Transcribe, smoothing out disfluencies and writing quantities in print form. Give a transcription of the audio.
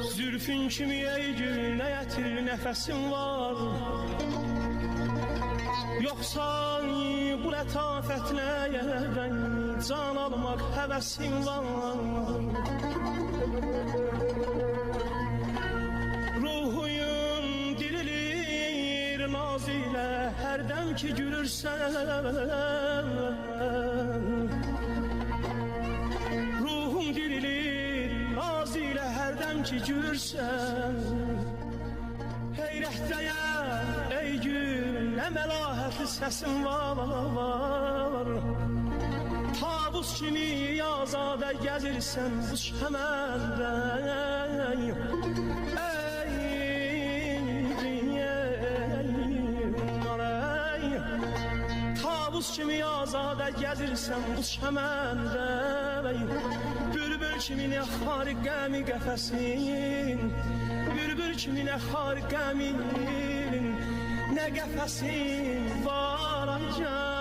Zülfün kimi ey gül, nə ətir nəfəsin var? Yoxsa bu lətafətlə can almaq həvəsin var? Ruhuyun dirilir naz ilə hərdəm ki gülürsən. Ruhum dirilir naz ilə hərdəm ki gülürsən. Heyrətdəyəm ey gül, nə məlahətli səsin var. Tavus kimi azadə gəzirsən bu çəməndə. Tavus kimi azadə gəzirsən bu çəməndə. Bülbül kimi nə xar qəmi qəfəsin, bülbül kimi nə xar qəmin, nə qəfəsin var ancaq.